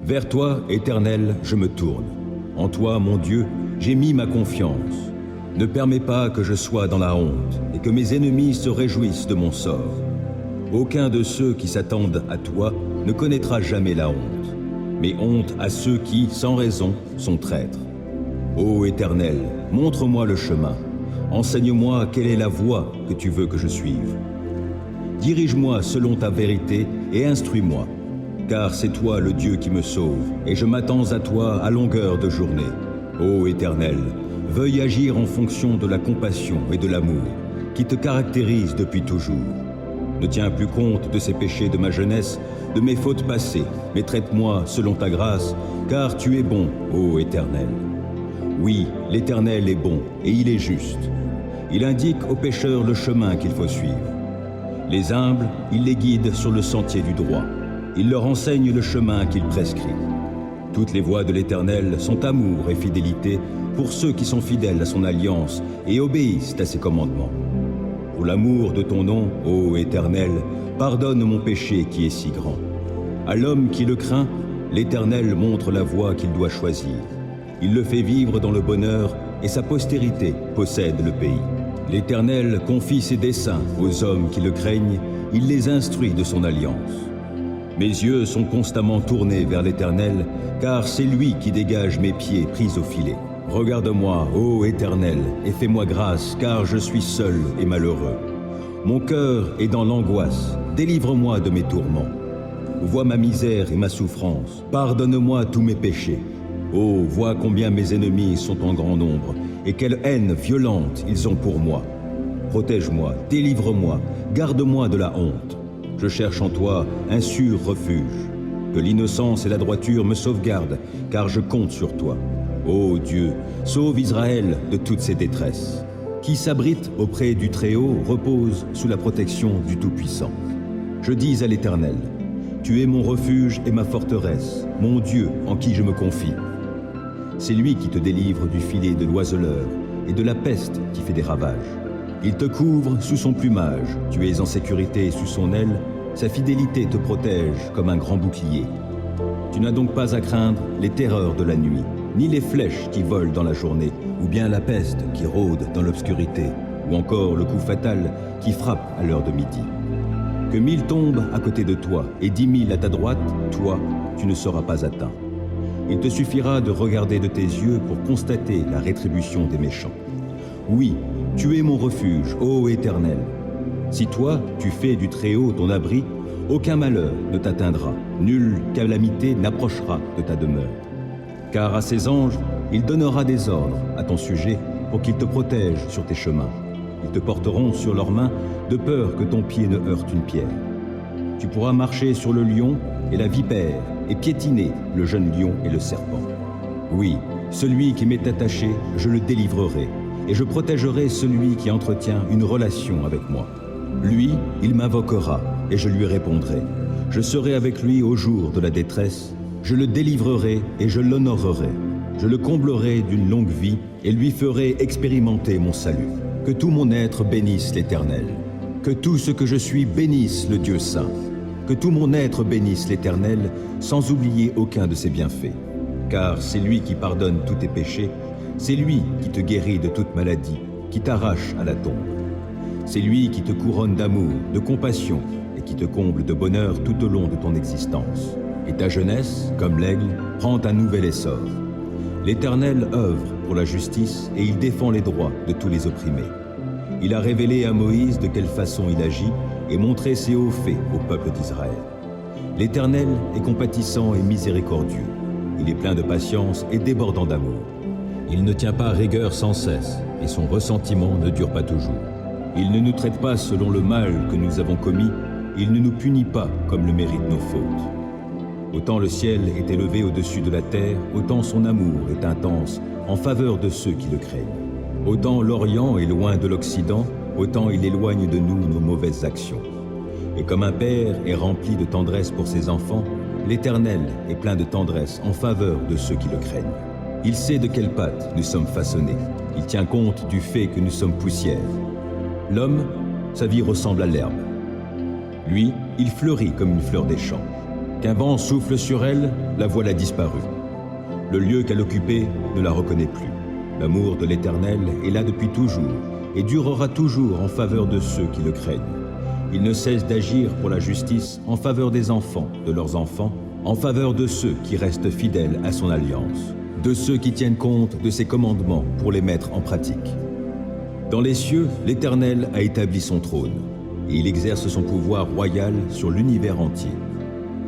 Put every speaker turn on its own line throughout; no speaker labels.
Vers toi, Éternel, je me tourne. En toi, mon Dieu, j'ai mis ma confiance. Ne permets pas que je sois dans la honte et que mes ennemis se réjouissent de mon sort. Aucun de ceux qui s'attendent à toi ne connaîtra jamais la honte, mais honte à ceux qui, sans raison, sont traîtres. Ô Éternel, montre-moi le chemin. Enseigne-moi quelle est la voie que tu veux que je suive. Dirige-moi selon ta vérité et instruis-moi, car c'est toi le Dieu qui me sauve, et je m'attends à toi à longueur de journée. Ô Éternel, veuille agir en fonction de la compassion et de l'amour qui te caractérisent depuis toujours. Ne tiens plus compte de ces péchés de ma jeunesse, de mes fautes passées, mais traite-moi selon ta grâce, car tu es bon, ô Éternel. Oui, l'Éternel est bon, et il est juste. Il indique aux pécheurs le chemin qu'il faut suivre. Les humbles, il les guide sur le sentier du droit. Il leur enseigne le chemin qu'il prescrit. Toutes les voies de l'Éternel sont amour et fidélité pour ceux qui sont fidèles à son alliance et obéissent à ses commandements. Pour l'amour de ton nom, ô Éternel, pardonne mon péché qui est si grand. À l'homme qui le craint, l'Éternel montre la voie qu'il doit choisir. Il le fait vivre dans le bonheur et sa postérité possède le pays. L'Éternel confie ses desseins aux hommes qui le craignent, il les instruit de son alliance. Mes yeux sont constamment tournés vers l'Éternel, car c'est lui qui dégage mes pieds pris au filet. Regarde-moi, ô Éternel, et fais-moi grâce, car je suis seul et malheureux. Mon cœur est dans l'angoisse, délivre-moi de mes tourments. Vois ma misère et ma souffrance, pardonne-moi tous mes péchés. Oh, vois combien mes ennemis sont en grand nombre, et quelle haine violente ils ont pour moi. Protège-moi, délivre-moi, garde-moi de la honte. Je cherche en toi un sûr refuge. Que l'innocence et la droiture me sauvegardent, car je compte sur toi. Ô Dieu, sauve Israël de toutes ses détresses. Qui s'abrite auprès du Très-Haut repose sous la protection du Tout-Puissant. Je dis à l'Éternel, tu es mon refuge et ma forteresse, mon Dieu en qui je me confie. C'est lui qui te délivre du filet de l'oiseleur et de la peste qui fait des ravages. Il te couvre sous son plumage, tu es en sécurité sous son aile, sa fidélité te protège comme un grand bouclier. Tu n'as donc pas à craindre les terreurs de la nuit, ni les flèches qui volent dans la journée, ou bien la peste qui rôde dans l'obscurité, ou encore le coup fatal qui frappe à l'heure de midi. Que 1000 tombent à côté de toi et 10 000 à ta droite, toi, tu ne seras pas atteint. Il te suffira de regarder de tes yeux pour constater la rétribution des méchants. Oui, tu es mon refuge, ô Éternel. Si toi, tu fais du Très-Haut ton abri, aucun malheur ne t'atteindra, nulle calamité n'approchera de ta demeure. Car à ses anges, il donnera des ordres à ton sujet pour qu'ils te protègent sur tes chemins. Ils te porteront sur leurs mains de peur que ton pied ne heurte une pierre. Tu pourras marcher sur le lion et la vipère et piétiner le jeune lion et le serpent. Oui, celui qui m'est attaché, je le délivrerai, et je protégerai celui qui entretient une relation avec moi. Lui, il m'invoquera, et je lui répondrai. Je serai avec lui au jour de la détresse, je le délivrerai et je l'honorerai. Je le comblerai d'une longue vie et lui ferai expérimenter mon salut. Que tout mon être bénisse l'Éternel. Que tout ce que je suis bénisse le Dieu saint. Que tout mon être bénisse l'Éternel, sans oublier aucun de ses bienfaits. Car c'est lui qui pardonne tous tes péchés, c'est lui qui te guérit de toute maladie, qui t'arrache à la tombe. C'est lui qui te couronne d'amour, de compassion, et qui te comble de bonheur tout au long de ton existence. Et ta jeunesse, comme l'aigle, prend un nouvel essor. L'Éternel œuvre pour la justice et il défend les droits de tous les opprimés. Il a révélé à Moïse de quelle façon il agit et montré ses hauts faits au peuple d'Israël. L'Éternel est compatissant et miséricordieux. Il est plein de patience et débordant d'amour. Il ne tient pas rigueur sans cesse et son ressentiment ne dure pas toujours. Il ne nous traite pas selon le mal que nous avons commis, il ne nous punit pas comme le méritent nos fautes. Autant le ciel est élevé au-dessus de la terre, autant son amour est intense en faveur de ceux qui le craignent. Autant l'Orient est loin de l'Occident, autant il éloigne de nous nos mauvaises actions. Et comme un père est rempli de tendresse pour ses enfants, l'Éternel est plein de tendresse en faveur de ceux qui le craignent. Il sait de quelle pâte nous sommes façonnés. Il tient compte du fait que nous sommes poussière. L'homme, sa vie ressemble à l'herbe. Lui, il fleurit comme une fleur des champs. Qu'un vent souffle sur elle, la voilà disparue. Le lieu qu'elle occupait ne la reconnaît plus. L'amour de l'Éternel est là depuis toujours et durera toujours en faveur de ceux qui le craignent. Il ne cesse d'agir pour la justice en faveur des enfants, de leurs enfants, en faveur de ceux qui restent fidèles à son alliance, de ceux qui tiennent compte de ses commandements pour les mettre en pratique. Dans les cieux, l'Éternel a établi son trône, et il exerce son pouvoir royal sur l'univers entier.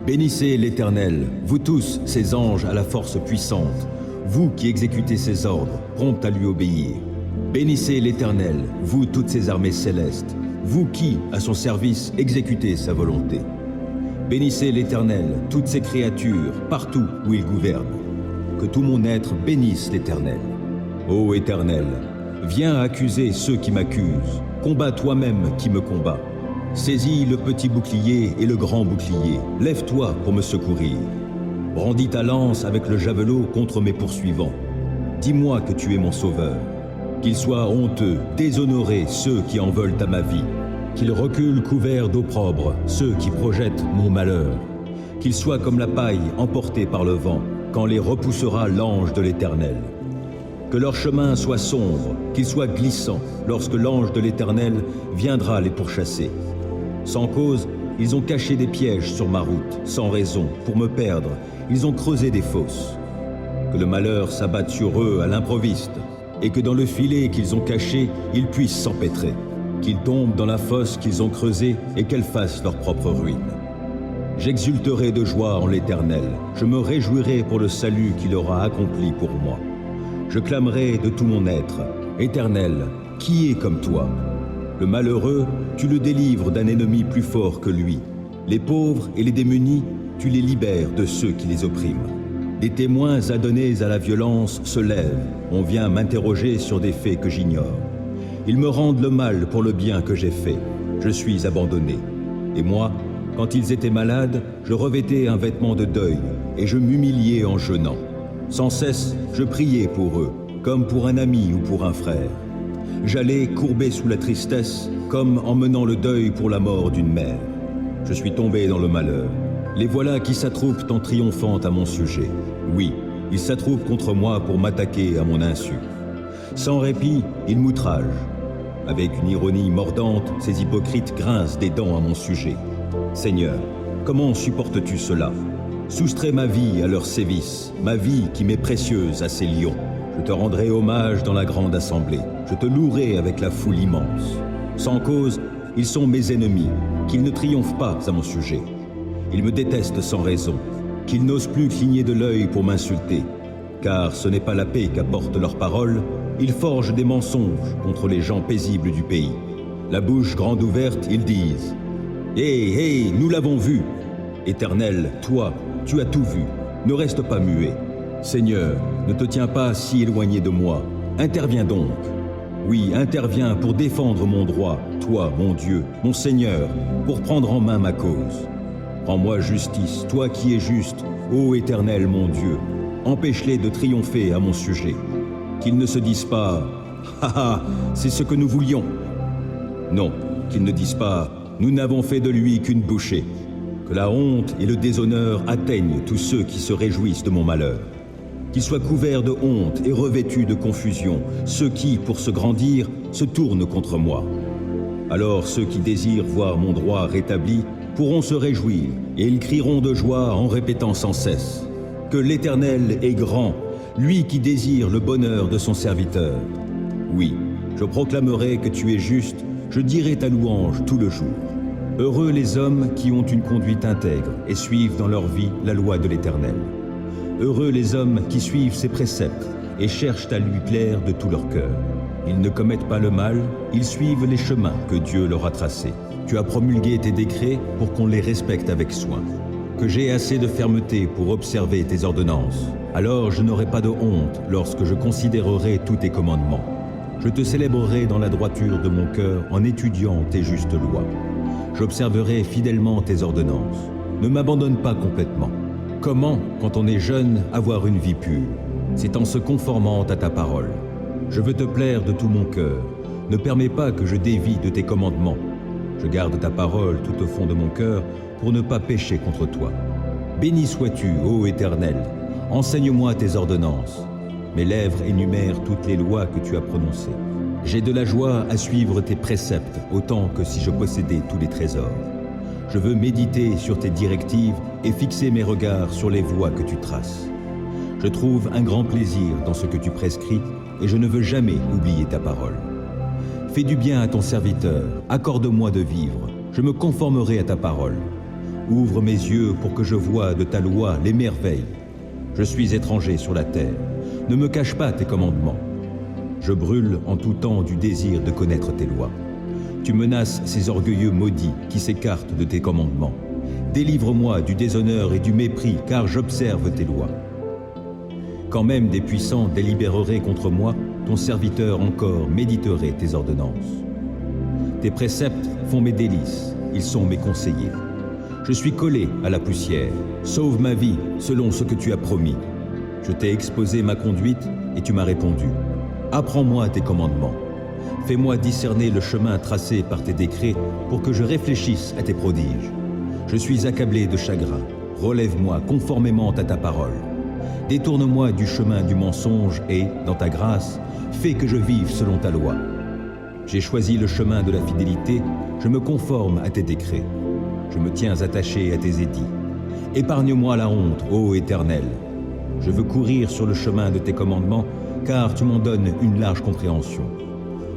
Bénissez l'Éternel, vous tous, ses anges à la force puissante, vous qui exécutez ses ordres, prompts à lui obéir. Bénissez l'Éternel, vous toutes ses armées célestes, vous qui, à son service, exécutez sa volonté. Bénissez l'Éternel, toutes ses créatures, partout où il gouverne. Que tout mon être bénisse l'Éternel. Ô Éternel, viens accuser ceux qui m'accusent, combats toi-même qui me combats. Saisis le petit bouclier et le grand bouclier, lève-toi pour me secourir. Brandis ta lance avec le javelot contre mes poursuivants. Dis-moi que tu es mon sauveur. Qu'ils soient honteux, déshonorés ceux qui en veulent à ma vie. Qu'ils reculent couverts d'opprobre ceux qui projettent mon malheur. Qu'ils soient comme la paille emportée par le vent, quand les repoussera l'ange de l'Éternel. Que leur chemin soit sombre, qu'il soit glissant, lorsque l'ange de l'Éternel viendra les pourchasser. Sans cause, ils ont caché des pièges sur ma route, sans raison, pour me perdre, ils ont creusé des fosses. Que le malheur s'abatte sur eux à l'improviste, et que dans le filet qu'ils ont caché, ils puissent s'empêtrer. Qu'ils tombent dans la fosse qu'ils ont creusée et qu'elle fasse leur propre ruine. J'exulterai de joie en l'Éternel, je me réjouirai pour le salut qu'il aura accompli pour moi. Je clamerai de tout mon être, Éternel, qui est comme toi? Le malheureux, tu le délivres d'un ennemi plus fort que lui. Les pauvres et les démunis, tu les libères de ceux qui les oppriment. Des témoins adonnés à la violence se lèvent, on vient m'interroger sur des faits que j'ignore. Ils me rendent le mal pour le bien que j'ai fait, je suis abandonné. Et moi, quand ils étaient malades, je revêtais un vêtement de deuil et je m'humiliais en jeûnant. Sans cesse, je priais pour eux, comme pour un ami ou pour un frère. J'allais courbé sous la tristesse, comme en menant le deuil pour la mort d'une mère. Je suis tombé dans le malheur. Les voilà qui s'attroupent en triomphant à mon sujet. Oui, ils s'attroupent contre moi pour m'attaquer à mon insu. Sans répit, ils m'outragent. Avec une ironie mordante, ces hypocrites grincent des dents à mon sujet. Seigneur, comment supportes-tu cela? Soustrais ma vie à leurs sévices, ma vie qui m'est précieuse à ces lions. Je te rendrai hommage dans la grande assemblée. Je te louerai avec la foule immense. Sans cause, ils sont mes ennemis, qu'ils ne triomphent pas à mon sujet. Ils me détestent sans raison, qu'ils n'osent plus cligner de l'œil pour m'insulter. Car ce n'est pas la paix qu'apportent leurs paroles, ils forgent des mensonges contre les gens paisibles du pays. La bouche grande ouverte, ils disent « Hé, nous l'avons vu !» Éternel, toi, tu as tout vu, ne reste pas muet. Seigneur, ne te tiens pas si éloigné de moi, interviens donc. Oui, interviens pour défendre mon droit, toi, mon Dieu, mon Seigneur, pour prendre en main ma cause. Rends-moi justice, toi qui es juste, ô Éternel, mon Dieu. Empêche-les de triompher à mon sujet. Qu'ils ne se disent pas « Ha ha, c'est ce que nous voulions !» Non, qu'ils ne disent pas « Nous n'avons fait de lui qu'une bouchée !» Que la honte et le déshonneur atteignent tous ceux qui se réjouissent de mon malheur. Qu'ils soient couverts de honte et revêtus de confusion, ceux qui, pour se grandir, se tournent contre moi. Alors ceux qui désirent voir mon droit rétabli pourront se réjouir, et ils crieront de joie en répétant sans cesse que l'Éternel est grand, lui qui désire le bonheur de son serviteur. Oui, je proclamerai que tu es juste, je dirai ta louange tout le jour. Heureux les hommes qui ont une conduite intègre et suivent dans leur vie la loi de l'Éternel. Heureux les hommes qui suivent ses préceptes et cherchent à lui plaire de tout leur cœur. Ils ne commettent pas le mal, ils suivent les chemins que Dieu leur a tracés. Tu as promulgué tes décrets pour qu'on les respecte avec soin. Que j'ai assez de fermeté pour observer tes ordonnances. Alors je n'aurai pas de honte lorsque je considérerai tous tes commandements. Je te célébrerai dans la droiture de mon cœur en étudiant tes justes lois. J'observerai fidèlement tes ordonnances. Ne m'abandonne pas complètement. Comment, quand on est jeune, avoir une vie pure? C'est en se conformant à ta parole. Je veux te plaire de tout mon cœur. Ne permets pas que je dévie de tes commandements. Je garde ta parole tout au fond de mon cœur pour ne pas pécher contre toi. Béni sois-tu, ô Éternel, enseigne-moi tes ordonnances. Mes lèvres énumèrent toutes les lois que tu as prononcées. J'ai de la joie à suivre tes préceptes, autant que si je possédais tous les trésors. Je veux méditer sur tes directives et fixer mes regards sur les voies que tu traces. Je trouve un grand plaisir dans ce que tu prescris et je ne veux jamais oublier ta parole. Fais du bien à ton serviteur, accorde-moi de vivre, je me conformerai à ta parole. Ouvre mes yeux pour que je voie de ta loi les merveilles. Je suis étranger sur la terre, ne me cache pas tes commandements. Je brûle en tout temps du désir de connaître tes lois. Tu menaces ces orgueilleux maudits qui s'écartent de tes commandements. Délivre-moi du déshonneur et du mépris, car j'observe tes lois. Quand même des puissants délibéreraient contre moi, ton serviteur encore méditerait tes ordonnances. Tes préceptes font mes délices, ils sont mes conseillers. Je suis collé à la poussière, sauve ma vie selon ce que tu as promis. Je t'ai exposé ma conduite et tu m'as répondu. Apprends-moi tes commandements. Fais-moi discerner le chemin tracé par tes décrets pour que je réfléchisse à tes prodiges. Je suis accablé de chagrin. Relève-moi conformément à ta parole. Détourne-moi du chemin du mensonge et, dans ta grâce, fais que je vive selon ta loi. J'ai choisi le chemin de la fidélité, je me conforme à tes décrets. Je me tiens attaché à tes édits. Épargne-moi la honte, ô Éternel. Je veux courir sur le chemin de tes commandements, car tu m'en donnes une large compréhension.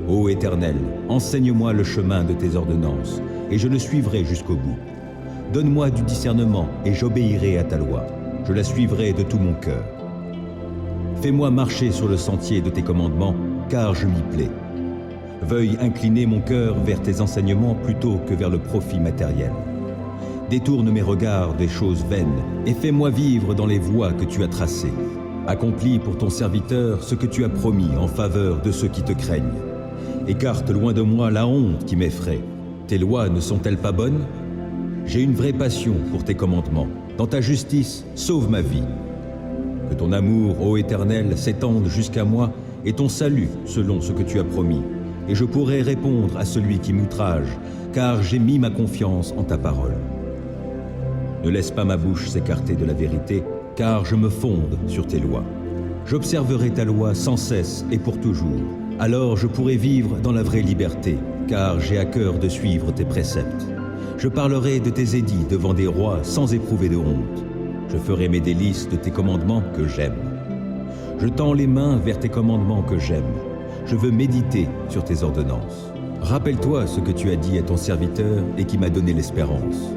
Ô Éternel, enseigne-moi le chemin de tes ordonnances, et je le suivrai jusqu'au bout. Donne-moi du discernement, et j'obéirai à ta loi. Je la suivrai de tout mon cœur. Fais-moi marcher sur le sentier de tes commandements, car je m'y plais. Veuille incliner mon cœur vers tes enseignements plutôt que vers le profit matériel. Détourne mes regards des choses vaines, et fais-moi vivre dans les voies que tu as tracées. Accomplis pour ton serviteur ce que tu as promis en faveur de ceux qui te craignent. Écarte loin de moi la honte qui m'effraie. Tes lois ne sont-elles pas bonnes? J'ai une vraie passion pour tes commandements. Dans ta justice, sauve ma vie. Que ton amour, ô Éternel, s'étende jusqu'à moi et ton salut selon ce que tu as promis. Et je pourrai répondre à celui qui m'outrage, car j'ai mis ma confiance en ta parole. Ne laisse pas ma bouche s'écarter de la vérité, car je me fonde sur tes lois. J'observerai ta loi sans cesse et pour toujours. Alors je pourrai vivre dans la vraie liberté, car j'ai à cœur de suivre tes préceptes. Je parlerai de tes édits devant des rois sans éprouver de honte. Je ferai mes délices de tes commandements que j'aime. Je tends les mains vers tes commandements que j'aime. Je veux méditer sur tes ordonnances. Rappelle-toi ce que tu as dit à ton serviteur et qui m'a donné l'espérance.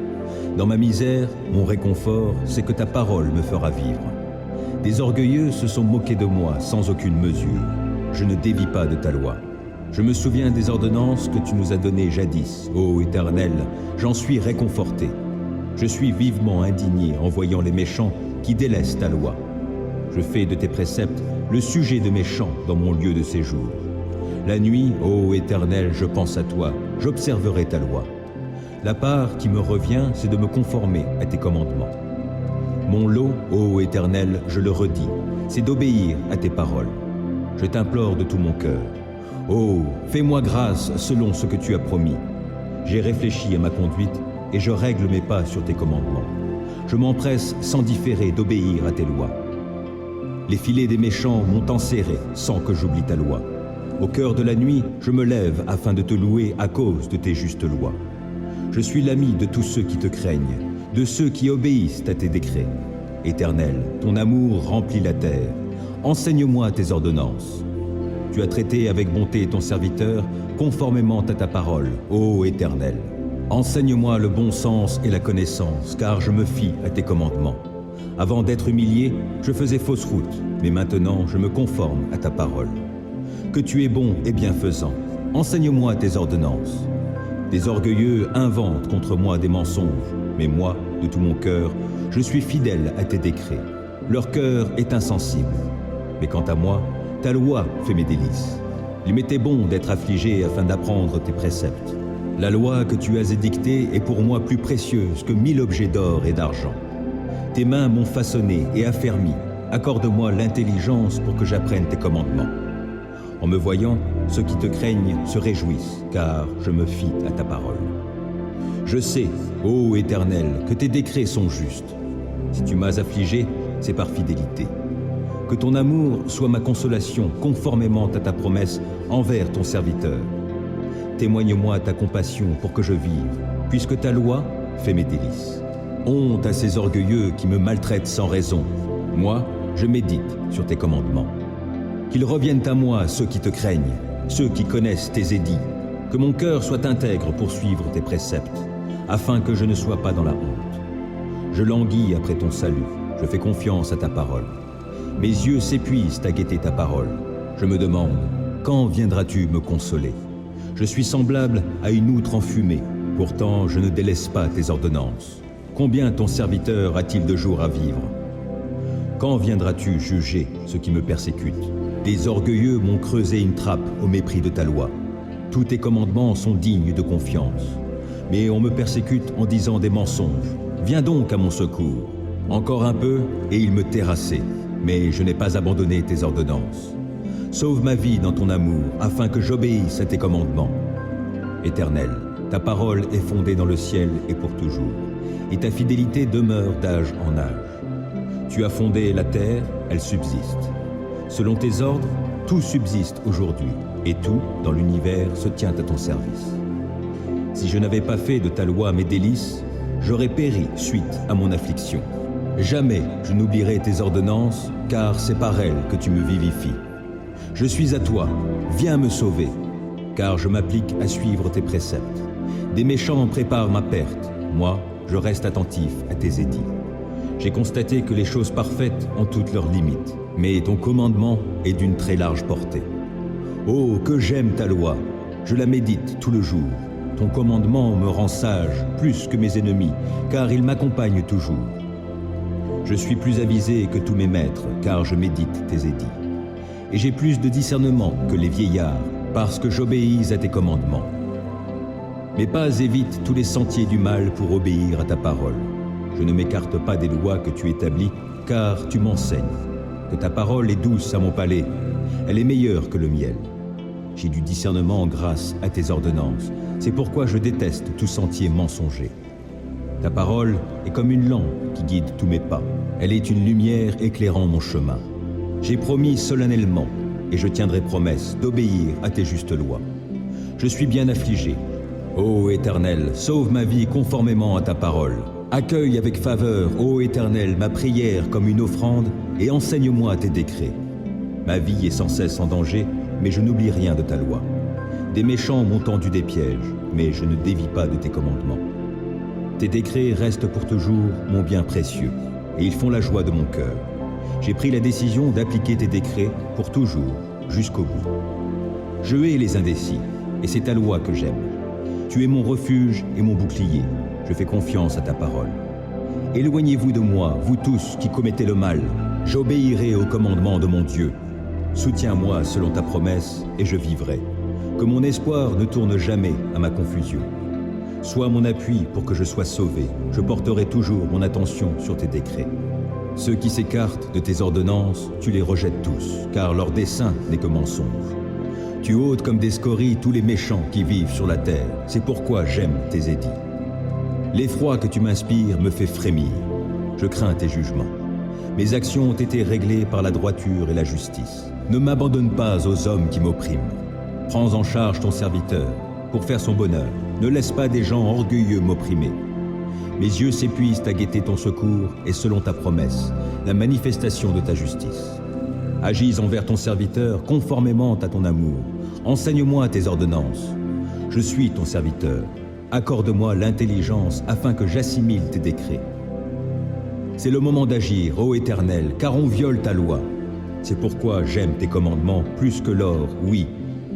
Dans ma misère, mon réconfort, c'est que ta parole me fera vivre. Des orgueilleux se sont moqués de moi sans aucune mesure. Je ne dévie pas de ta loi. Je me souviens des ordonnances que tu nous as données jadis. Ô Éternel, j'en suis réconforté. Je suis vivement indigné en voyant les méchants qui délaissent ta loi. Je fais de tes préceptes le sujet de mes chants dans mon lieu de séjour. La nuit, ô Éternel, je pense à toi, j'observerai ta loi. La part qui me revient, c'est de me conformer à tes commandements. Mon lot, ô Éternel, je le redis, c'est d'obéir à tes paroles. Je t'implore de tout mon cœur. Oh, fais-moi grâce selon ce que tu as promis. J'ai réfléchi à ma conduite et je règle mes pas sur tes commandements. Je m'empresse sans différer d'obéir à tes lois. Les filets des méchants m'ont enserré sans que j'oublie ta loi. Au cœur de la nuit, je me lève afin de te louer à cause de tes justes lois. Je suis l'ami de tous ceux qui te craignent, de ceux qui obéissent à tes décrets. Éternel, ton amour remplit la terre. Enseigne-moi tes ordonnances. Tu as traité avec bonté ton serviteur, conformément à ta parole, ô Éternel. Enseigne-moi le bon sens et la connaissance, car je me fie à tes commandements. Avant d'être humilié, je faisais fausse route, mais maintenant je me conforme à ta parole. Que tu es bon et bienfaisant, enseigne-moi tes ordonnances. Des orgueilleux inventent contre moi des mensonges, mais moi, de tout mon cœur, je suis fidèle à tes décrets. Leur cœur est insensible. Mais quant à moi, ta loi fait mes délices. Il m'était bon d'être affligé afin d'apprendre tes préceptes. La loi que tu as édictée est pour moi plus précieuse que 1000 objets d'or et d'argent. Tes mains m'ont façonné et affermi. Accorde-moi l'intelligence pour que j'apprenne tes commandements. En me voyant, ceux qui te craignent se réjouissent, car je me fie à ta parole. Je sais, ô Éternel, que tes décrets sont justes. Si tu m'as affligé, c'est par fidélité. Que ton amour soit ma consolation conformément à ta promesse envers ton serviteur. Témoigne-moi ta compassion pour que je vive, puisque ta loi fait mes délices. Honte à ces orgueilleux qui me maltraitent sans raison. Moi, je médite sur tes commandements. Qu'ils reviennent à moi ceux qui te craignent, ceux qui connaissent tes édits. Que mon cœur soit intègre pour suivre tes préceptes, afin que je ne sois pas dans la honte. Je languis après ton salut, je fais confiance à ta parole. Mes yeux s'épuisent à guetter ta parole. Je me demande, quand viendras-tu me consoler? Je suis semblable à une outre enfumée, pourtant je ne délaisse pas tes ordonnances. Combien ton serviteur a-t-il de jours à vivre? Quand viendras-tu juger ceux qui me persécutent? Des orgueilleux m'ont creusé une trappe au mépris de ta loi. Tous tes commandements sont dignes de confiance. Mais on me persécute en disant des mensonges. Viens donc à mon secours. Encore un peu et il me terrassait. Mais je n'ai pas abandonné tes ordonnances. Sauve ma vie dans ton amour, afin que j'obéisse à tes commandements. Éternel, ta parole est fondée dans le ciel et pour toujours, et ta fidélité demeure d'âge en âge. Tu as fondé la terre, elle subsiste. Selon tes ordres, tout subsiste aujourd'hui, et tout, dans l'univers, se tient à ton service. Si je n'avais pas fait de ta loi mes délices, j'aurais péri suite à mon affliction. Jamais je n'oublierai tes ordonnances, car c'est par elles que tu me vivifies. Je suis à toi, viens me sauver, car je m'applique à suivre tes préceptes. Des méchants préparent ma perte, moi, je reste attentif à tes édits. J'ai constaté que les choses parfaites ont toutes leurs limites, mais ton commandement est d'une très large portée. Oh, que j'aime ta loi, je la médite tout le jour. Ton commandement me rend sage plus que mes ennemis, car il m'accompagne toujours. Je suis plus avisé que tous mes maîtres, car je médite tes édits. Et j'ai plus de discernement que les vieillards, parce que j'obéis à tes commandements. Mes pas évitent tous les sentiers du mal pour obéir à ta parole. Je ne m'écarte pas des lois que tu établis, car tu m'enseignes. Que ta parole est douce à mon palais, elle est meilleure que le miel. J'ai du discernement grâce à tes ordonnances, c'est pourquoi je déteste tout sentier mensonger. Ta parole est comme une lampe qui guide tous mes pas, elle est une lumière éclairant mon chemin. J'ai promis solennellement, et je tiendrai promesse, d'obéir à tes justes lois. Je suis bien affligé. Ô Éternel, sauve ma vie conformément à ta parole. Accueille avec faveur, ô Éternel, ma prière comme une offrande, et enseigne-moi tes décrets. Ma vie est sans cesse en danger, mais je n'oublie rien de ta loi. Des méchants m'ont tendu des pièges, mais je ne dévie pas de tes commandements. Tes décrets restent pour toujours mon bien précieux, et ils font la joie de mon cœur. J'ai pris la décision d'appliquer tes décrets pour toujours, jusqu'au bout. Je hais les indécis, et c'est ta loi que j'aime. Tu es mon refuge et mon bouclier, je fais confiance à ta parole. Éloignez-vous de moi, vous tous qui commettez le mal, j'obéirai au commandement de mon Dieu. Soutiens-moi selon ta promesse, et je vivrai. Que mon espoir ne tourne jamais à ma confusion. Sois mon appui pour que je sois sauvé, je porterai toujours mon attention sur tes décrets. Ceux qui s'écartent de tes ordonnances, tu les rejettes tous, car leur dessein n'est que mensonge. Tu ôtes comme des scories tous les méchants qui vivent sur la terre, c'est pourquoi j'aime tes édits. L'effroi que tu m'inspires me fait frémir, je crains tes jugements. Mes actions ont été réglées par la droiture et la justice. Ne m'abandonne pas aux hommes qui m'oppriment. Prends en charge ton serviteur, pour faire son bonheur. Ne laisse pas des gens orgueilleux m'opprimer. Mes yeux s'épuisent à guetter ton secours et selon ta promesse, la manifestation de ta justice. Agis envers ton serviteur conformément à ton amour. Enseigne-moi tes ordonnances. Je suis ton serviteur. Accorde-moi l'intelligence afin que j'assimile tes décrets. C'est le moment d'agir, ô Éternel, car on viole ta loi. C'est pourquoi j'aime tes commandements plus que l'or, oui,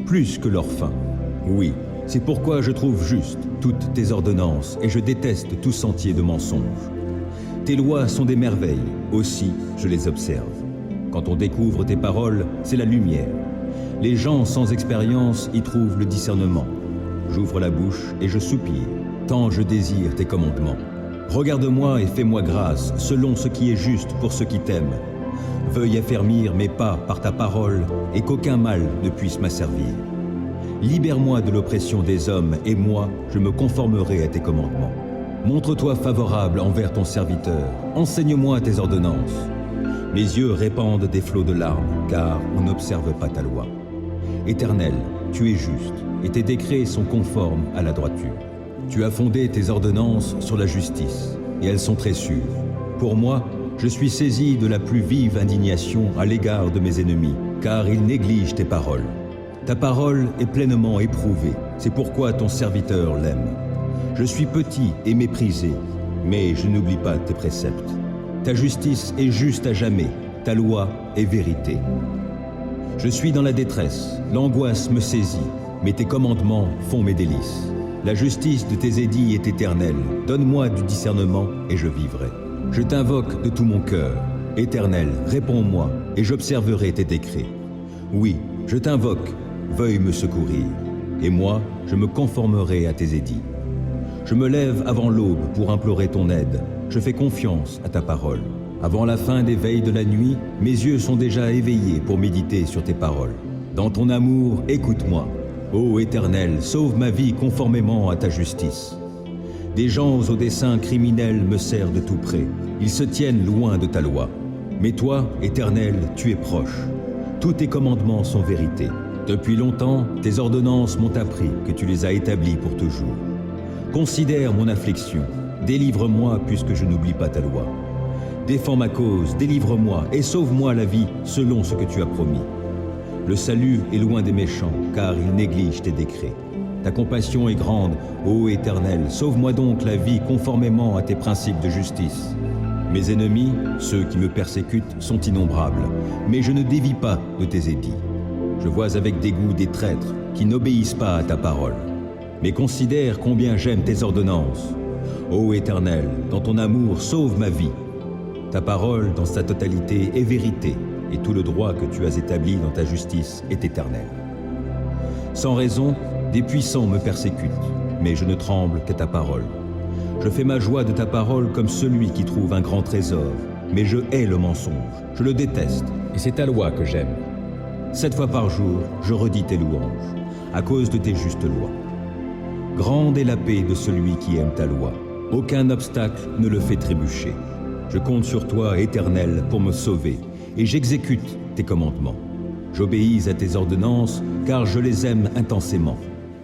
plus que l'or fin. Oui, c'est pourquoi je trouve juste toutes tes ordonnances et je déteste tout sentier de mensonge. Tes lois sont des merveilles, aussi je les observe. Quand on découvre tes paroles, c'est la lumière. Les gens sans expérience y trouvent le discernement. J'ouvre la bouche et je soupire, tant je désire tes commandements. Regarde-moi et fais-moi grâce, selon ce qui est juste pour ceux qui t'aiment. Veuille affermir mes pas par ta parole et qu'aucun mal ne puisse m'asservir. Libère-moi de l'oppression des hommes et moi, je me conformerai à tes commandements. Montre-toi favorable envers ton serviteur. Enseigne-moi tes ordonnances. Mes yeux répandent des flots de larmes, car on n'observe pas ta loi. Éternel, tu es juste, et tes décrets sont conformes à la droiture. Tu as fondé tes ordonnances sur la justice, et elles sont très sûres. Pour moi, je suis saisi de la plus vive indignation à l'égard de mes ennemis, car ils négligent tes paroles. Ta parole est pleinement éprouvée, c'est pourquoi ton serviteur l'aime. Je suis petit et méprisé, mais je n'oublie pas tes préceptes. Ta justice est juste à jamais, ta loi est vérité. Je suis dans la détresse, l'angoisse me saisit, mais tes commandements font mes délices. La justice de tes édits est éternelle, donne-moi du discernement et je vivrai. Je t'invoque de tout mon cœur. Éternel, réponds-moi et j'observerai tes décrets. Oui, je t'invoque, veuille me secourir, et moi, je me conformerai à tes édits. Je me lève avant l'aube pour implorer ton aide. Je fais confiance à ta parole. Avant la fin des veilles de la nuit, mes yeux sont déjà éveillés pour méditer sur tes paroles. Dans ton amour, écoute-moi. Ô Éternel, sauve ma vie conformément à ta justice. Des gens aux desseins criminels me serrent de tout près. Ils se tiennent loin de ta loi. Mais toi, Éternel, tu es proche. Tous tes commandements sont vérité. Depuis longtemps, tes ordonnances m'ont appris que tu les as établies pour toujours. Considère mon affliction, délivre-moi puisque je n'oublie pas ta loi. Défends ma cause, délivre-moi et sauve-moi la vie selon ce que tu as promis. Le salut est loin des méchants, car ils négligent tes décrets. Ta compassion est grande, ô Éternel, sauve-moi donc la vie conformément à tes principes de justice. Mes ennemis, ceux qui me persécutent, sont innombrables, mais je ne dévie pas de tes édits. Je vois avec dégoût des traîtres qui n'obéissent pas à ta parole. Mais considère combien j'aime tes ordonnances. Ô Éternel, dans ton amour, sauve ma vie. Ta parole, dans sa totalité, est vérité, et tout le droit que tu as établi dans ta justice est éternel. Sans raison, des puissants me persécutent, mais je ne tremble qu'à ta parole. Je fais ma joie de ta parole comme celui qui trouve un grand trésor, mais je hais le mensonge, je le déteste, et c'est ta loi que j'aime. 7 fois par jour, je redis tes louanges, à cause de tes justes lois. Grande est la paix de celui qui aime ta loi. Aucun obstacle ne le fait trébucher. Je compte sur toi, Éternel, pour me sauver, et j'exécute tes commandements. J'obéis à tes ordonnances, car je les aime intensément.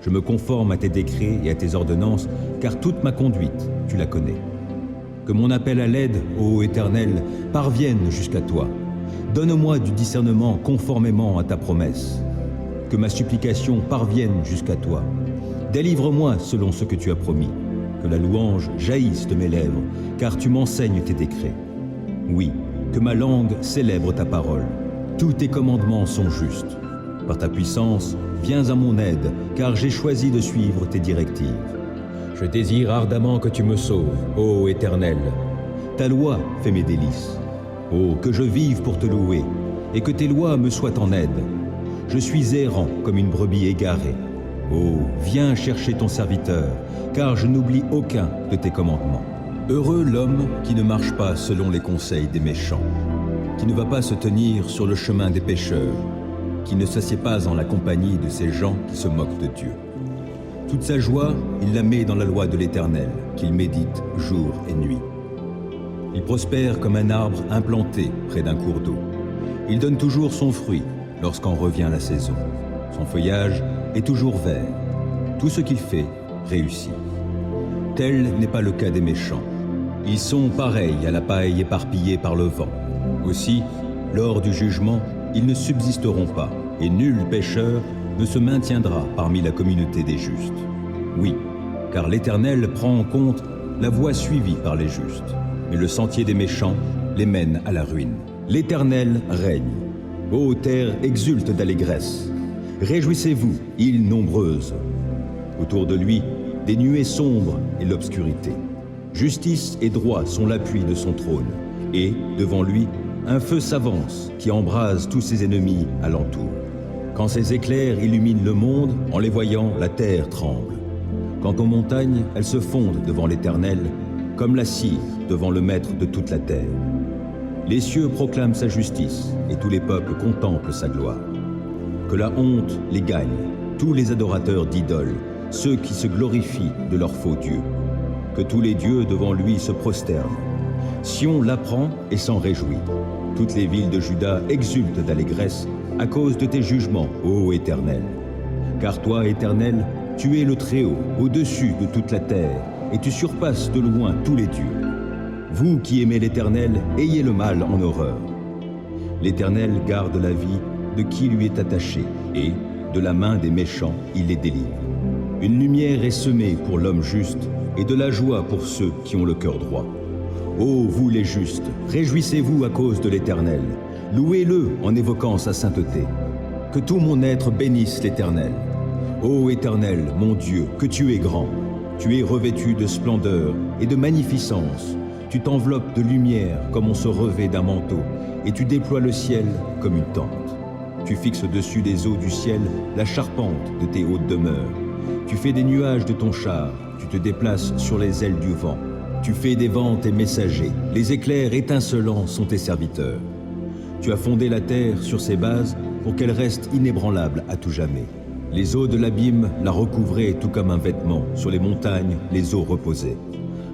Je me conforme à tes décrets et à tes ordonnances, car toute ma conduite, tu la connais. Que mon appel à l'aide, ô Éternel, parvienne jusqu'à toi. Donne-moi du discernement conformément à ta promesse. Que ma supplication parvienne jusqu'à toi. Délivre-moi selon ce que tu as promis. Que la louange jaillisse de mes lèvres, car tu m'enseignes tes décrets. Oui, que ma langue célèbre ta parole. Tous tes commandements sont justes. Par ta puissance, viens à mon aide, car j'ai choisi de suivre tes directives. Je désire ardemment que tu me sauves, ô Éternel. Ta loi fait mes délices. Oh, que je vive pour te louer, et que tes lois me soient en aide. Je suis errant comme une brebis égarée. Oh, viens chercher ton serviteur, car je n'oublie aucun de tes commandements. Heureux l'homme qui ne marche pas selon les conseils des méchants, qui ne va pas se tenir sur le chemin des pécheurs, qui ne s'assied pas en la compagnie de ces gens qui se moquent de Dieu. Toute sa joie, il la met dans la loi de l'Éternel, qu'il médite jour et nuit. Il prospère comme un arbre implanté près d'un cours d'eau. Il donne toujours son fruit lorsqu'en revient la saison. Son feuillage est toujours vert. Tout ce qu'il fait réussit. Tel n'est pas le cas des méchants. Ils sont pareils à la paille éparpillée par le vent. Aussi, lors du jugement, ils ne subsisteront pas, et nul pécheur ne se maintiendra parmi la communauté des justes. Oui, car l'Éternel prend en compte la voie suivie par les justes, mais le sentier des méchants les mène à la ruine. L'Éternel règne. Ô terre, exulte d'allégresse. Réjouissez-vous, îles nombreuses. Autour de lui, des nuées sombres et l'obscurité. Justice et droit sont l'appui de son trône, et, devant lui, un feu s'avance qui embrase tous ses ennemis alentour. Quand ses éclairs illuminent le monde, en les voyant, la terre tremble. Quant aux montagnes, elles se fondent devant l'Éternel, comme la cire devant le Maître de toute la terre. Les cieux proclament sa justice, et tous les peuples contemplent sa gloire. Que la honte les gagne, tous les adorateurs d'idoles, ceux qui se glorifient de leurs faux dieux. que tous les dieux devant lui se prosternent. Sion l'apprend et s'en réjouit. Toutes les villes de Juda exultent d'allégresse à cause de tes jugements, ô Éternel. Car toi, Éternel, tu es le Très-Haut, au-dessus de toute la terre, et tu surpasses de loin tous les dieux. Vous qui aimez l'Éternel, ayez le mal en horreur. L'Éternel garde la vie de qui lui est attaché, et, de la main des méchants, il les délivre. Une lumière est semée pour l'homme juste, et de la joie pour ceux qui ont le cœur droit. Ô vous les justes, réjouissez-vous à cause de l'Éternel. Louez-le en évoquant sa sainteté. Que tout mon être bénisse l'Éternel. Ô Éternel, mon Dieu, que tu es grand. Tu es revêtu de splendeur et de magnificence. Tu t'enveloppes de lumière comme on se revêt d'un manteau, et tu déploies le ciel comme une tente. Tu fixes au-dessus des eaux du ciel la charpente de tes hautes demeures. Tu fais des nuages de ton char, tu te déplaces sur les ailes du vent. Tu fais des vents tes messagers, les éclairs étincelants sont tes serviteurs. Tu as fondé la terre sur ses bases pour qu'elle reste inébranlable à tout jamais. Les eaux de l'abîme la recouvraient tout comme un vêtement, sur les montagnes les eaux reposaient.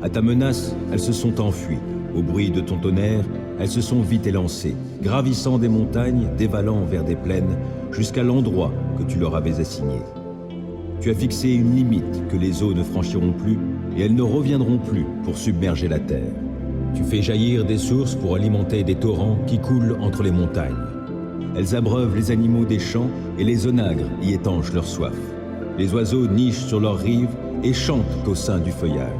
À ta menace, elles se sont enfuies. Au bruit de ton tonnerre, elles se sont vite élancées, gravissant des montagnes, dévalant vers des plaines, jusqu'à l'endroit que tu leur avais assigné. Tu as fixé une limite que les eaux ne franchiront plus, et elles ne reviendront plus pour submerger la terre. Tu fais jaillir des sources pour alimenter des torrents qui coulent entre les montagnes. Elles abreuvent les animaux des champs, et les onagres y étanchent leur soif. Les oiseaux nichent sur leurs rives et chantent au sein du feuillage.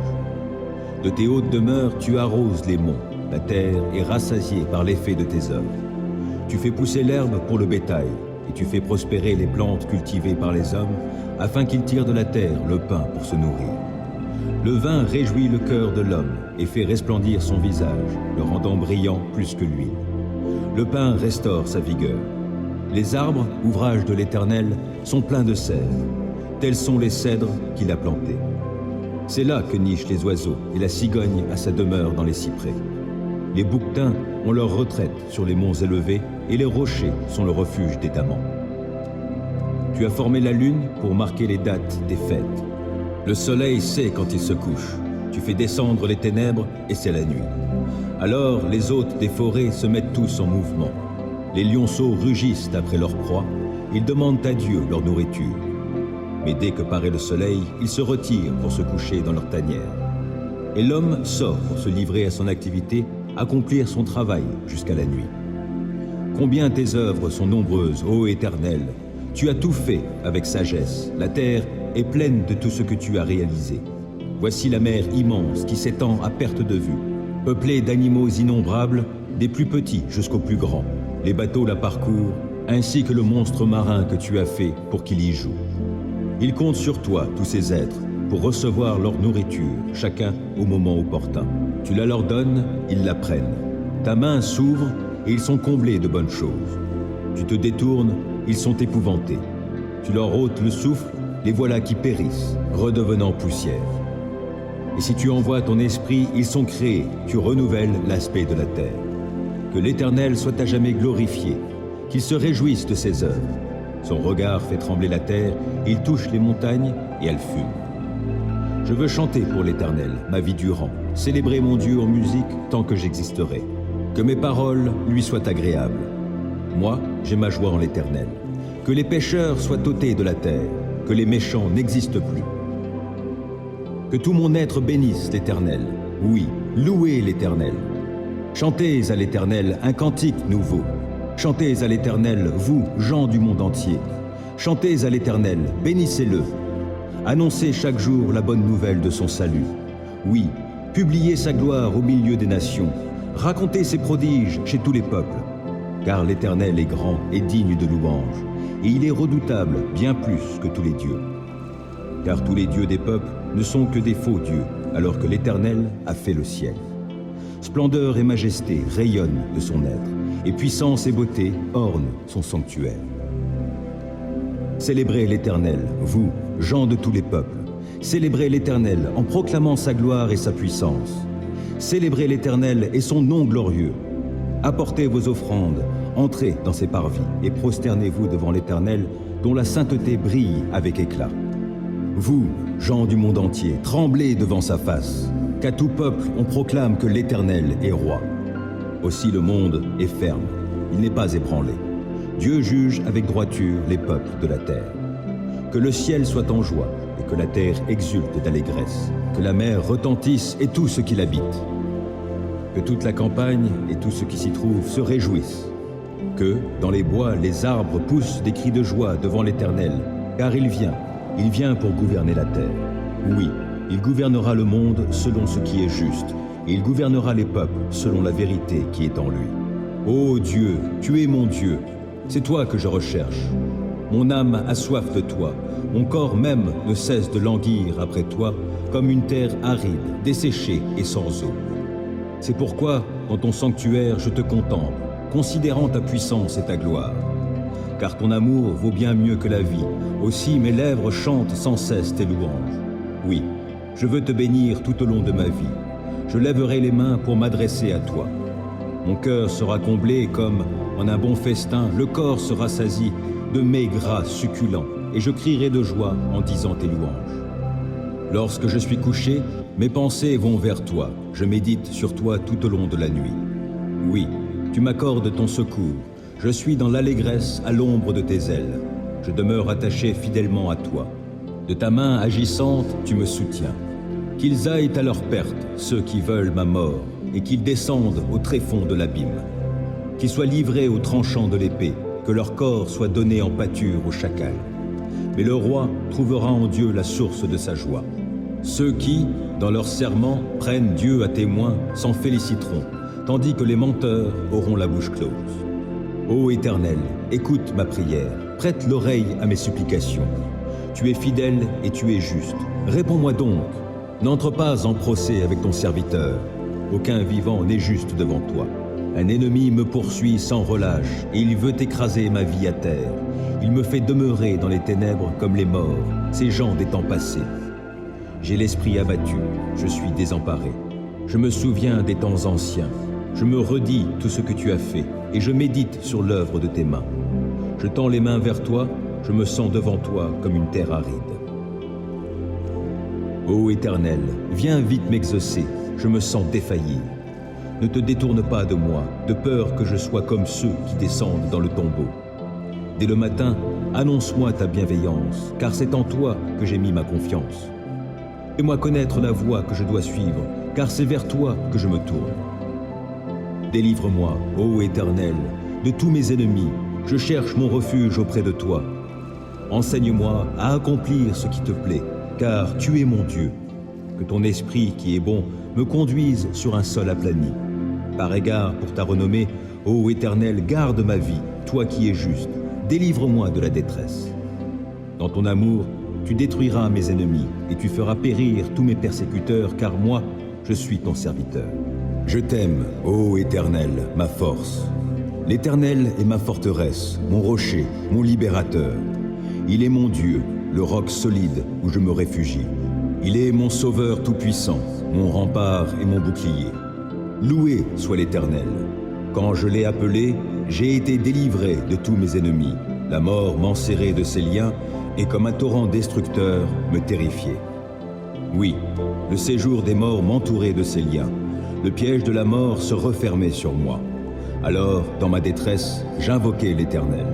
De tes hautes demeures, tu arroses les monts. La terre est rassasiée par l'effet de tes œuvres. Tu fais pousser l'herbe pour le bétail, et tu fais prospérer les plantes cultivées par les hommes, afin qu'ils tirent de la terre le pain pour se nourrir. Le vin réjouit le cœur de l'homme et fait resplendir son visage, le rendant brillant plus que l'huile. Le pain restaure sa vigueur. Les arbres, ouvrage de l'Éternel, sont pleins de sève. Tels sont les cèdres qu'il a plantés. C'est là que nichent les oiseaux et la cigogne a sa demeure dans les cyprès. Les bouquetins ont leur retraite sur les monts élevés et les rochers sont le refuge des damans. Tu as formé la lune pour marquer les dates des fêtes. Le soleil sait quand il se couche. Tu fais descendre les ténèbres et c'est la nuit. Alors les hôtes des forêts se mettent tous en mouvement. Les lionceaux rugissent après leur proie. Ils demandent à Dieu leur nourriture. Mais dès que paraît le soleil, ils se retirent pour se coucher dans leur tanière. Et l'homme sort pour se livrer à son activité, accomplir son travail jusqu'à la nuit. Combien tes œuvres sont nombreuses, ô Éternel! Tu as tout fait avec sagesse. La terre est pleine de tout ce que tu as réalisé. Voici la mer immense qui s'étend à perte de vue, peuplée d'animaux innombrables, des plus petits jusqu'aux plus grands. Les bateaux la parcourent, ainsi que le monstre marin que tu as fait pour qu'il y joue. Ils comptent sur toi, tous ces êtres, pour recevoir leur nourriture, chacun au moment opportun. Tu la leur donnes, ils la prennent. Ta main s'ouvre et ils sont comblés de bonnes choses. Tu te détournes, ils sont épouvantés. Tu leur ôtes le souffle, les voilà qui périssent, redevenant poussière. Et si tu envoies ton esprit, ils sont créés, tu renouvelles l'aspect de la terre. Que l'Éternel soit à jamais glorifié, qu'il se réjouisse de ses œuvres. Son regard fait trembler la terre, il touche les montagnes et elles fument. Je veux chanter pour l'Éternel, ma vie durant, célébrer mon Dieu en musique tant que j'existerai. Que mes paroles lui soient agréables. Moi, j'ai ma joie en l'Éternel. Que les pécheurs soient ôtés de la terre, que les méchants n'existent plus. Que tout mon être bénisse l'Éternel. Oui, louez l'Éternel. Chantez à l'Éternel un cantique nouveau. Chantez à l'Éternel, vous, gens du monde entier. Chantez à l'Éternel, bénissez-le. Annoncez chaque jour la bonne nouvelle de son salut. Oui, publiez sa gloire au milieu des nations. Racontez ses prodiges chez tous les peuples. Car l'Éternel est grand et digne de louange, et il est redoutable bien plus que tous les dieux. Car tous les dieux des peuples ne sont que des faux dieux, alors que l'Éternel a fait le ciel. Splendeur et majesté rayonnent de son être, et puissance et beauté ornent son sanctuaire. Célébrez l'Éternel, vous, gens de tous les peuples. Célébrez l'Éternel en proclamant sa gloire et sa puissance. Célébrez l'Éternel et son nom glorieux. Apportez vos offrandes, entrez dans ses parvis et prosternez-vous devant l'Éternel, dont la sainteté brille avec éclat. Vous, gens du monde entier, tremblez devant sa face, qu'à tout peuple on proclame que l'Éternel est roi. Aussi le monde est ferme, il n'est pas ébranlé. Dieu juge avec droiture les peuples de la terre. Que le ciel soit en joie et que la terre exulte d'allégresse, que la mer retentisse et tout ce qui l'habite. Que toute la campagne et tout ce qui s'y trouve se réjouissent. Que, dans les bois, les arbres poussent des cris de joie devant l'Éternel, car il vient pour gouverner la terre. Oui, il gouvernera le monde selon ce qui est juste, et il gouvernera les peuples selon la vérité qui est en lui. Ô Dieu, tu es mon Dieu, c'est toi que je recherche. Mon âme a soif de toi, mon corps même ne cesse de languir après toi, comme une terre aride, desséchée et sans eau. C'est pourquoi, dans ton sanctuaire, je te contemple, considérant ta puissance et ta gloire. Car ton amour vaut bien mieux que la vie, aussi mes lèvres chantent sans cesse tes louanges. Oui, je veux te bénir tout au long de ma vie. Je lèverai les mains pour m'adresser à toi. Mon cœur sera comblé comme, en un bon festin, le corps se rassasie de mets gras succulents, et je crierai de joie en disant tes louanges. Lorsque je suis couché, mes pensées vont vers toi, je médite sur toi tout au long de la nuit. Oui, tu m'accordes ton secours, je suis dans l'allégresse à l'ombre de tes ailes. Je demeure attaché fidèlement à toi. De ta main agissante, tu me soutiens. Qu'ils aillent à leur perte, ceux qui veulent ma mort, et qu'ils descendent au tréfonds de l'abîme. Qu'ils soient livrés au tranchant de l'épée, que leur corps soit donné en pâture au chacal. Mais le roi trouvera en Dieu la source de sa joie. Ceux qui, dans leur serment, prennent Dieu à témoin s'en féliciteront, tandis que les menteurs auront la bouche close. Ô Éternel, écoute ma prière, prête l'oreille à mes supplications. Tu es fidèle et tu es juste. Réponds-moi donc. N'entre pas en procès avec ton serviteur. Aucun vivant n'est juste devant toi. Un ennemi me poursuit sans relâche et il veut écraser ma vie à terre. Il me fait demeurer dans les ténèbres comme les morts, ces gens des temps passés. J'ai l'esprit abattu, je suis désemparé. Je me souviens des temps anciens. Je me redis tout ce que tu as fait et je médite sur l'œuvre de tes mains. Je tends les mains vers toi, je me sens devant toi comme une terre aride. Ô Éternel, viens vite m'exaucer, je me sens défaillir. Ne te détourne pas de moi, de peur que je sois comme ceux qui descendent dans le tombeau. Dès le matin, annonce-moi ta bienveillance, car c'est en toi que j'ai mis ma confiance. Fais-moi connaître la voie que je dois suivre, car c'est vers toi que je me tourne. Délivre-moi, ô Éternel, de tous mes ennemis, je cherche mon refuge auprès de toi. Enseigne-moi à accomplir ce qui te plaît, car tu es mon Dieu. Que ton esprit qui est bon me conduise sur un sol aplani. Par égard pour ta renommée, ô Éternel, garde ma vie, toi qui es juste, délivre-moi de la détresse. Dans ton amour, tu détruiras mes ennemis et tu feras périr tous mes persécuteurs, car moi, je suis ton serviteur. Je t'aime, ô Éternel, ma force. L'Éternel est ma forteresse, mon rocher, mon libérateur. Il est mon Dieu, le roc solide où je me réfugie. Il est mon sauveur tout-puissant, mon rempart et mon bouclier. Loué soit l'Éternel. Quand je l'ai appelé, j'ai été délivré de tous mes ennemis. La mort m'enserrait de ses liens et comme un torrent destructeur me terrifiait. Oui, le séjour des morts m'entourait de ses liens. Le piège de la mort se refermait sur moi. Alors, dans ma détresse, j'invoquai l'Éternel.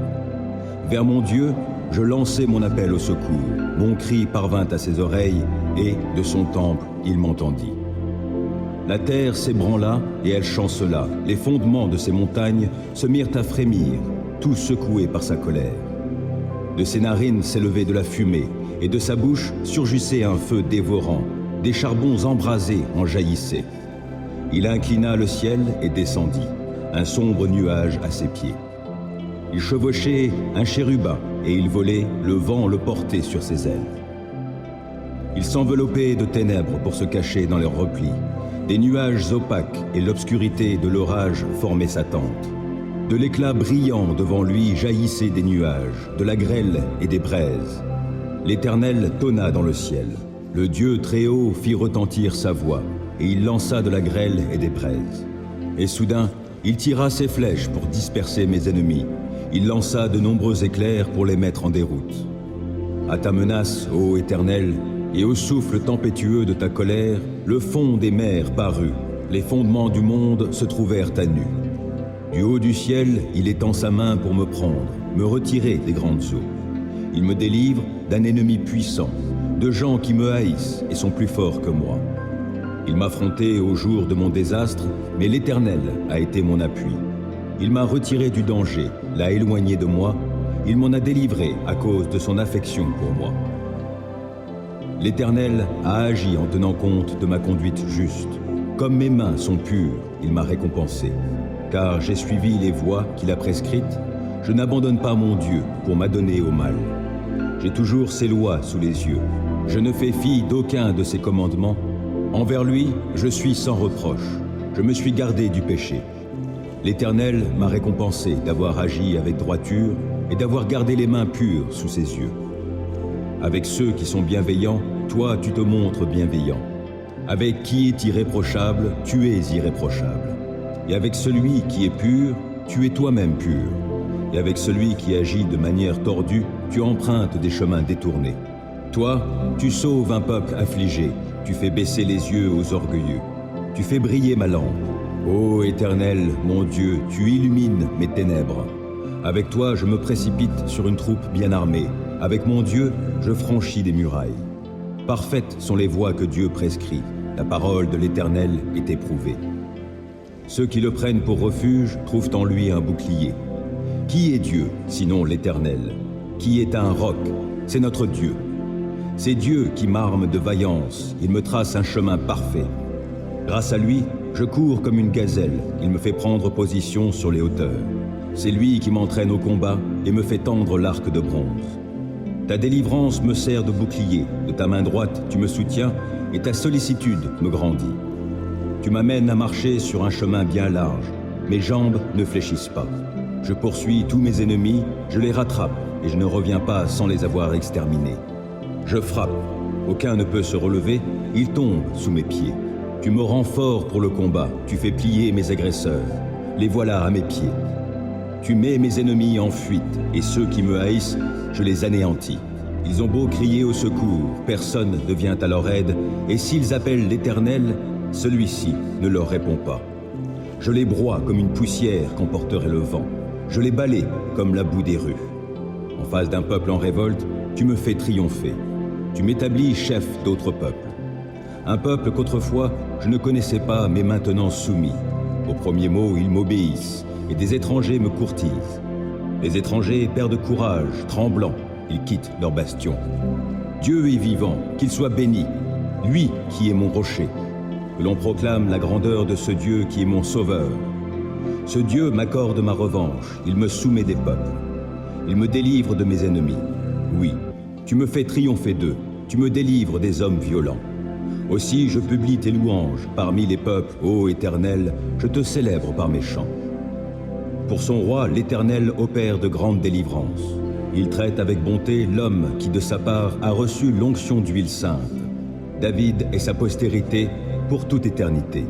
Vers mon Dieu, je lançai mon appel au secours. Mon cri parvint à ses oreilles, et, de son temple, il m'entendit. La terre s'ébranla, et elle chancela. Les fondements de ces montagnes se mirent à frémir, tout secoués par sa colère. De ses narines s'élevait de la fumée, et de sa bouche surgissait un feu dévorant. Des charbons embrasés en jaillissaient. Il inclina le ciel et descendit, un sombre nuage à ses pieds. Il chevauchait un chérubin, et il volait, le vent le portait sur ses ailes. Il s'enveloppait de ténèbres pour se cacher dans leurs replis. Des nuages opaques et l'obscurité de l'orage formaient sa tente. De l'éclat brillant devant lui jaillissaient des nuages, de la grêle et des braises. L'Éternel tonna dans le ciel. Le Dieu Très-Haut fit retentir sa voix, et il lança de la grêle et des braises. Et soudain, il tira ses flèches pour disperser mes ennemis. Il lança de nombreux éclairs pour les mettre en déroute. À ta menace, ô Éternel, et au souffle tempétueux de ta colère, le fond des mers parut, les fondements du monde se trouvèrent à nu. Du haut du ciel, il étend sa main pour me prendre, me retirer des grandes eaux. Il me délivre d'un ennemi puissant, de gens qui me haïssent et sont plus forts que moi. Il m'affrontait au jour de mon désastre, mais l'Éternel a été mon appui. Il m'a retiré du danger, l'a éloigné de moi, il m'en a délivré à cause de son affection pour moi. L'Éternel a agi en tenant compte de ma conduite juste. Comme mes mains sont pures, il m'a récompensé. Car j'ai suivi les voies qu'il a prescrites, je n'abandonne pas mon Dieu pour m'adonner au mal. J'ai toujours ses lois sous les yeux. Je ne fais fi d'aucun de ses commandements. Envers lui, je suis sans reproche. Je me suis gardé du péché. L'Éternel m'a récompensé d'avoir agi avec droiture et d'avoir gardé les mains pures sous ses yeux. Avec ceux qui sont bienveillants, toi tu te montres bienveillant. Avec qui est irréprochable, tu es irréprochable. Et avec celui qui est pur, tu es toi-même pur. Et avec celui qui agit de manière tordue, tu empruntes des chemins détournés. Toi, tu sauves un peuple affligé, tu fais baisser les yeux aux orgueilleux. Tu fais briller ma lampe. Ô Éternel, mon Dieu, tu illumines mes ténèbres. Avec toi, je me précipite sur une troupe bien armée. Avec mon Dieu, je franchis des murailles. Parfaites sont les voies que Dieu prescrit. La parole de l'Éternel est éprouvée. Ceux qui le prennent pour refuge trouvent en lui un bouclier. Qui est Dieu, sinon l'Éternel? Qui est un roc? C'est notre Dieu. C'est Dieu qui m'arme de vaillance, il me trace un chemin parfait. Grâce à lui, je cours comme une gazelle, il me fait prendre position sur les hauteurs. C'est lui qui m'entraîne au combat et me fait tendre l'arc de bronze. Ta délivrance me sert de bouclier, de ta main droite tu me soutiens et ta sollicitude me grandit. Tu m'amènes à marcher sur un chemin bien large, mes jambes ne fléchissent pas. Je poursuis tous mes ennemis, je les rattrape et je ne reviens pas sans les avoir exterminés. Je frappe, aucun ne peut se relever, ils tombent sous mes pieds. Tu me rends fort pour le combat, tu fais plier mes agresseurs. Les voilà à mes pieds. Tu mets mes ennemis en fuite, et ceux qui me haïssent, je les anéantis. Ils ont beau crier au secours, personne ne vient à leur aide, et s'ils appellent l'Éternel, celui-ci ne leur répond pas. Je les broie comme une poussière qu'emporterait le vent. Je les balaie comme la boue des rues. En face d'un peuple en révolte, tu me fais triompher. Tu m'établis chef d'autres peuples. Un peuple qu'autrefois je ne connaissais pas, mais maintenant soumis. Au premier mot, ils m'obéissent, et des étrangers me courtisent. Les étrangers perdent courage, tremblants, ils quittent leur bastion. Dieu est vivant, qu'il soit béni, lui qui est mon rocher. Que l'on proclame la grandeur de ce Dieu qui est mon sauveur. Ce Dieu m'accorde ma revanche, il me soumet des peuples. Il me délivre de mes ennemis. Oui, tu me fais triompher d'eux, tu me délivres des hommes violents. Aussi je publie tes louanges parmi les peuples, ô Éternel, je te célèbre par mes chants. Pour son roi, l'Éternel opère de grandes délivrances. Il traite avec bonté l'homme qui de sa part a reçu l'onction d'huile sainte. David et sa postérité pour toute éternité.